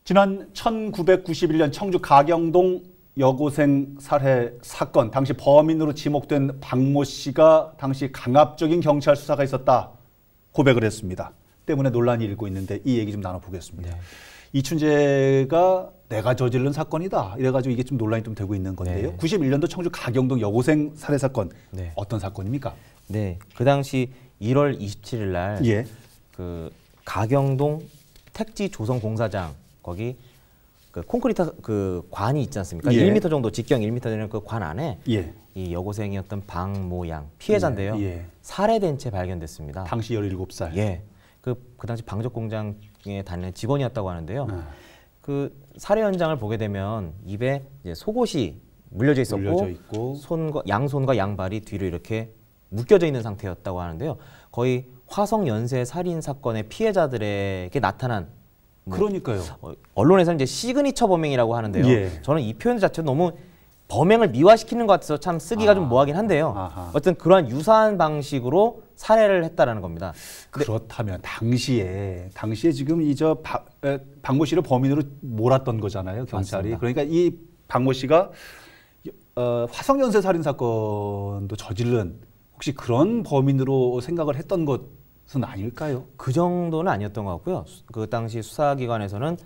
지난 1991년 청주 가경동 여고생 살해 사건, 당시 범인으로 지목된 박모 씨가 당시 강압적인 경찰 수사가 있었다 고백을 했습니다. 때문에 논란이 일고 있는데 이 얘기 좀 나눠보겠습니다. 네. 이춘재가 내가 저지른 사건이다 이래가지고 이게 좀 논란이 좀 되고 있는 건데요. 네. 91년도 청주 가경동 여고생 살해 사건, 네. 어떤 사건입니까? 네, 그 당시 1월 27일 날 예. 그 가경동 택지 조성 공사장 거기 그 콘크리트 그 관이 있지 않습니까? 예. 1m 정도 직경 1m 되는 그 관 안에 예. 이 여고생이었던 박모 양 피해자인데요. 예. 예. 살해된 채 발견됐습니다. 당시 17살. 예. 그 당시 방적 공장에 다니는 직원이었다고 하는데요. 그 살해 현장을 보게 되면 입에 이제 속옷이 물려져 있었고 손과 양손과 양발이 뒤로 이렇게 묶여져 있는 상태였다고 하는데요. 거의 화성 연쇄 살인 사건의 피해자들에게 나타난 그러니까요. 언론에서는 이제 시그니처 범행이라고 하는데요. 예. 저는 이 표현 자체도 너무 범행을 미화시키는 것 같아서 참 쓰기가 좀 뭐하긴 한데요. 어쨌든 그러한 유사한 방식으로 살해를 했다라는 겁니다. 그렇다면 당시에 지금 박모 씨를 범인으로 몰았던 거잖아요, 경찰이. 맞습니다. 그러니까 이 박모 씨가 화성 연쇄 살인 사건도 저지른 혹시 그런 범인으로 생각을 했던 것은 아닐까요? 그 정도는 아니었던 것 같고요. 그 당시 수사기관에서는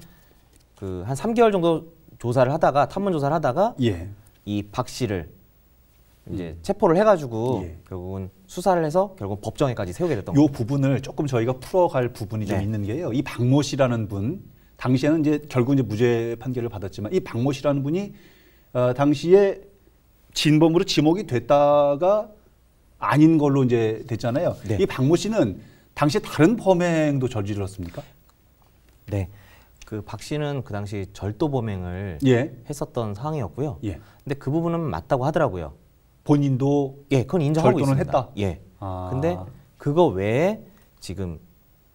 그 한 3개월 정도 조사를 하다가 탐문 조사를 하다가 예. 이 박 씨를 이제 체포를 해가지고 예. 결국은 수사를 해서 결국 법정에까지 세우게 됐던 거죠. 이 부분을 조금 저희가 풀어갈 부분이 좀 있는 게요. 이 박모 씨라는 분 당시에는 이제 결국 이제 무죄 판결을 받았지만 이 박모 씨라는 분이 당시에 진범으로 지목이 됐다가 아닌 걸로 이제 됐잖아요. 네. 이 박모 씨는 당시 다른 범행도 저질렀습니까? 네. 그 박 씨는 그 당시 절도 범행을 예. 했었던 상황이었고요. 예. 근데 그 부분은 맞다고 하더라고요. 본인도 예, 그건 인정하고 절도는 있습니다. 했다. 예. 근데 그거 외에 지금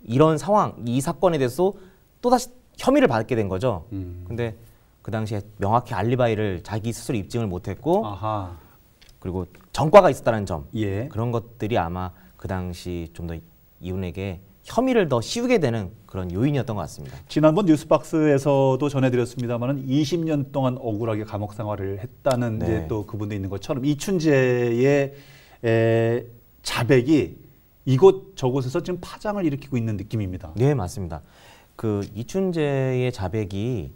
이런 상황, 이 사건에 대해서 또다시 혐의를 받게 된 거죠. 근데 그 당시에 명확히 알리바이를 자기 스스로 입증을 못했고 그리고 전과가 있었다는 점, 예. 그런 것들이 아마 그 당시 좀 더 이분에게 혐의를 더 씌우게 되는 그런 요인이었던 것 같습니다. 지난번 뉴스박스에서도 전해드렸습니다만은 20년 동안 억울하게 감옥 생활을 했다는 네. 이제 또 그분도 있는 것처럼 이춘재의 자백이 이곳 저곳에서 지금 파장을 일으키고 있는 느낌입니다. 네, 맞습니다. 그 이춘재의 자백이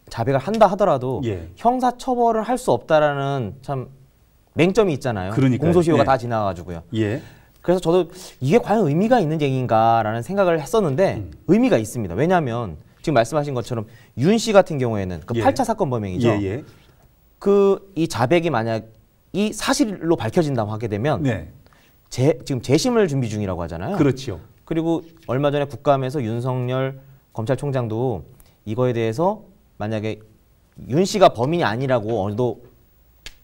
자백을 한다 하더라도 예. 형사 처벌을 할 수 없다라는 참 맹점이 있잖아요. 그러니까요. 공소시효가 예. 다 지나가지고요. 예. 그래서 저도 이게 과연 의미가 있는 얘기인가라는 생각을 했었는데 의미가 있습니다. 왜냐하면 지금 말씀하신 것처럼 윤 씨 같은 경우에는 그 예. 8차 사건 범행이죠. 예, 예. 그 이 자백이 만약 이 사실로 밝혀진다고 하게 되면 네. 지금 재심을 준비 중이라고 하잖아요. 그렇죠. 그리고 얼마 전에 국감에서 윤석열 검찰총장도 이거에 대해서 만약에 윤 씨가 범인이 아니라고 어느 정도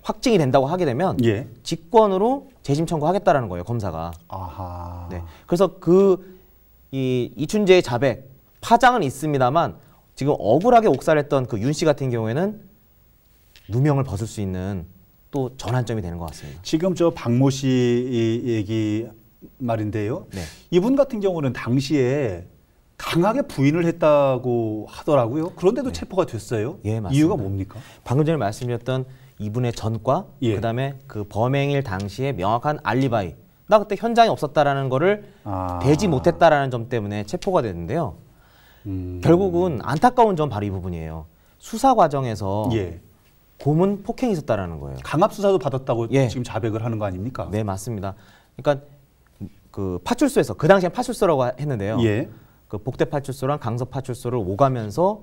확증이 된다고 하게 되면 예. 직권으로 재심 청구하겠다라는 거예요, 검사가. 아하. 네. 그래서 이춘재의 자백 파장은 있습니다만 지금 억울하게 옥살했던 그 윤 씨 같은 경우에는 누명을 벗을 수 있는 또 전환점이 되는 것 같습니다. 지금 저 박모 씨 얘기 말인데요. 네. 이분 같은 경우는 당시에 강하게 부인을 했다고 하더라고요. 그런데도 네. 체포가 됐어요. 예, 맞습니다. 이유가 뭡니까? 방금 전에 말씀드렸던 이분의 전과 예. 그다음에 그 범행일 당시에 명확한 알리바이. 나 그때 현장에 없었다라는 거를 대지 못했다라는 점 때문에 체포가 됐는데요. 결국은 안타까운 점 바로 이 부분이에요. 수사 과정에서 예. 고문 폭행이 있었다라는 거예요. 강압 수사도 받았다고 예. 지금 자백을 하는 거 아닙니까? 네, 맞습니다. 그러니까 그 파출소에서 그 당시엔 파출소라고 했는데요. 예. 그 복대 파출소랑 강서 파출소를 오가면서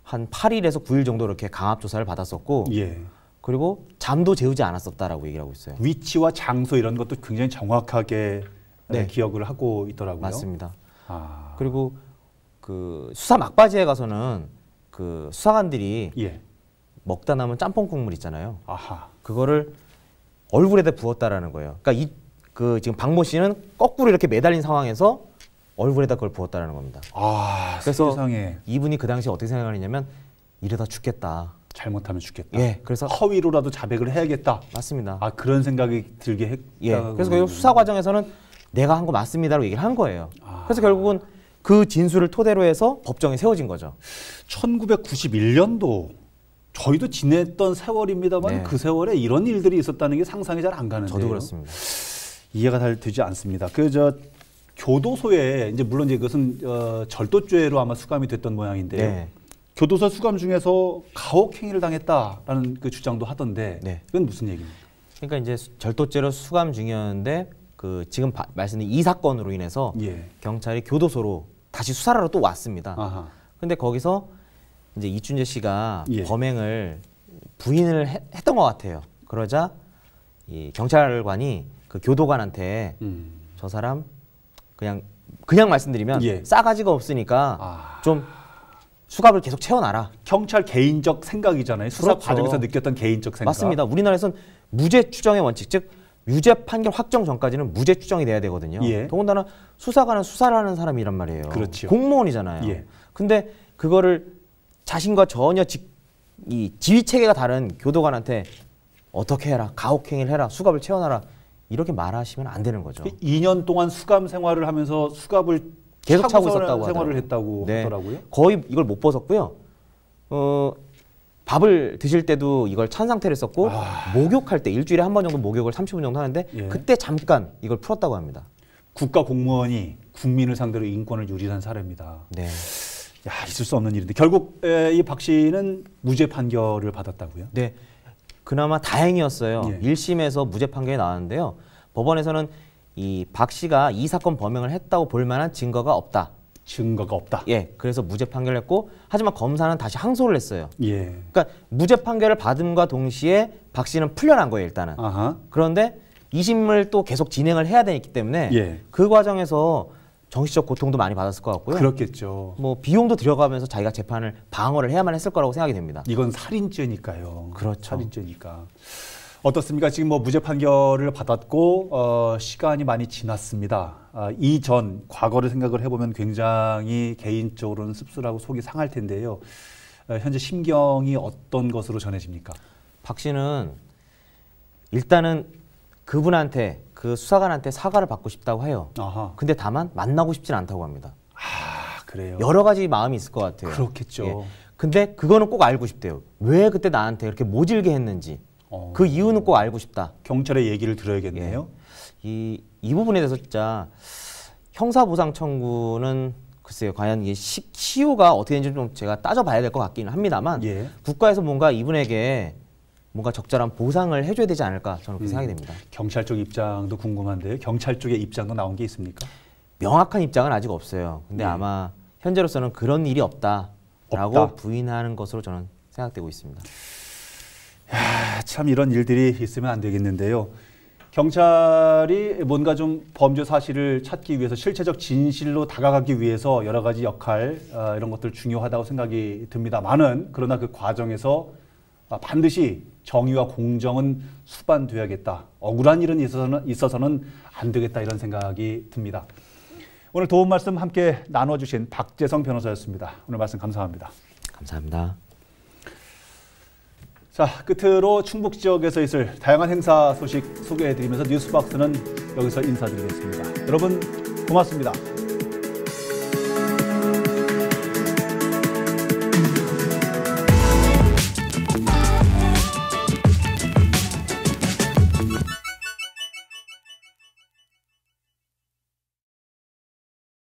한 8일에서 9일 정도 이렇게 강압 조사를 받았었고 예. 그리고 잠도 재우지 않았었다라고 얘기를 하고 있어요. 위치와 장소 이런 것도 굉장히 정확하게 네. 기억을 하고 있더라고요. 맞습니다. 그리고 그 수사 막바지에 가서는 그 수사관들이 예. 먹다 남은 짬뽕 국물 있잖아요. 아하. 그거를 얼굴에다 부었다라는 거예요. 그러니까 지금 박모 씨는 거꾸로 이렇게 매달린 상황에서 얼굴에다 그걸 부었다라는 겁니다. 그래서 세상에. 이분이 그 당시에 어떻게 생각하느냐면 이러다 죽겠다. 잘못하면 죽겠다. 예, 그래서 허위로라도 자백을 해야겠다. 맞습니다. 그런 생각이 들게 했다. 예, 그래서 결국 수사 과정에서는 내가 한 거 맞습니다라고 얘기를 한 거예요. 그래서 결국은 그 진술을 토대로 해서 법정에 세워진 거죠. 1991년도 저희도 지냈던 세월입니다만 네. 그 세월에 이런 일들이 있었다는 게 상상이 잘 안 가는데요. 저도 그렇습니다. 이해가 잘 되지 않습니다. 교도소에 이제 물론 이제 그것은 절도죄로 아마 수감이 됐던 모양인데요. 네. 교도소 수감 중에서 가혹행위를 당했다라는 그 주장도 하던데 네. 그건 무슨 얘기입니까? 그러니까 이제 절도죄로 수감 중이었는데 그 지금 말씀드린 이 사건으로 인해서 예. 경찰이 교도소로 다시 수사를 하러 또 왔습니다. 아하. 근데 거기서 이제 이춘재 씨가 예. 범행을 부인을 했던 것 같아요. 그러자 이 경찰관이 그 교도관한테 저 사람 그냥 말씀드리면 예. 싸가지가 없으니까 좀 수갑을 계속 채워놔라. 경찰 개인적 생각이잖아요. 수사 그렇죠. 과정에서 느꼈던 개인적 생각. 맞습니다. 우리나라에선 무죄 추정의 원칙, 즉 유죄 판결 확정 전까지는 무죄 추정이 돼야 되거든요. 예. 더군다나 수사관은 수사를 하는 사람이란 말이에요. 그렇죠. 공무원이잖아요. 예. 근데 그거를 자신과 전혀 이 지위 체계가 다른 교도관한테 어떻게 해라, 가혹행위를 해라, 수갑을 채워놔라 이렇게 말하시면 안 되는 거죠. 2년 동안 수감 생활을 하면서 수갑을 계속 차고 있었다고 생활을 하더라고요. 했다고 네. 하더라고요. 거의 이걸 못 벗었고요. 밥을 드실 때도 이걸 찬 상태를 썼고 목욕할 때 일주일에 한 번 정도 목욕을 30분 정도 하는데 예. 그때 잠깐 이걸 풀었다고 합니다. 국가 공무원이 국민을 상대로 인권을 유린한 사례입니다. 네. 야, 있을 수 없는 일인데 결국 이 박 씨는 무죄 판결을 받았다고요? 네. 그나마 다행이었어요. 예. 1심에서 무죄 판결이 나왔는데요. 법원에서는 이 박 씨가 이 사건 범행을 했다고 볼 만한 증거가 없다. 증거가 없다. 예. 그래서 무죄 판결을 했고 하지만 검사는 다시 항소를 했어요. 예. 그러니까 무죄 판결을 받음과 동시에 박 씨는 풀려난 거예요, 일단은. 아하. 그런데 2심을 또 계속 진행을 해야 되기 때문에 예. 그 과정에서 정신적 고통도 많이 받았을 것 같고요. 그렇겠죠. 뭐 비용도 들여가면서 자기가 재판을 방어를 해야만 했을 거라고 생각이 됩니다. 이건 살인죄니까요. 그렇죠. 살인죄니까. 어떻습니까? 지금 뭐 무죄 판결을 받았고 시간이 많이 지났습니다. 이전 과거를 생각을 해보면 굉장히 개인적으로는 씁쓸하고 속이 상할 텐데요. 현재 심경이 어떤 것으로 전해집니까? 박 씨는 일단은 그분한테 그 수사관한테 사과를 받고 싶다고 해요. 아하. 근데 다만 만나고 싶진 않다고 합니다. 그래요. 여러 가지 마음이 있을 것 같아요. 그렇겠죠. 예. 근데 그거는 꼭 알고 싶대요. 왜 그때 나한테 그렇게 모질게 했는지. 그 이유는 꼭 알고 싶다. 경찰의 얘기를 들어야겠네요. 이 부분에 대해서 진짜 형사보상 청구는 글쎄요, 과연 이게 시효가 어떻게 되는지 좀 제가 따져봐야 될 것 같기는 합니다만 예. 국가에서 뭔가 이분에게 뭔가 적절한 보상을 해줘야 되지 않을까 저는 그렇게 생각이 됩니다. 경찰 쪽 입장도 궁금한데요. 경찰 쪽의 입장도 나온 게 있습니까? 명확한 입장은 아직 없어요. 근데 예. 아마 현재로서는 그런 일이 없다라고 부인하는 것으로 저는 생각되고 있습니다. 참 이런 일들이 있으면 안 되겠는데요. 경찰이 뭔가 좀 범죄 사실을 찾기 위해서 실체적 진실로 다가가기 위해서 여러 가지 역할 이런 것들 중요하다고 생각이 듭니다만은 그러나 그 과정에서 반드시 정의와 공정은 수반돼야겠다. 억울한 일은 있어서는 안 되겠다 이런 생각이 듭니다. 오늘 도움 말씀 함께 나눠주신 박재성 변호사였습니다. 오늘 말씀 감사합니다. 감사합니다. 자, 끝으로 충북 지역에서 있을 다양한 행사 소식 소개해드리면서 뉴스박스는 여기서 인사드리겠습니다. 여러분 고맙습니다.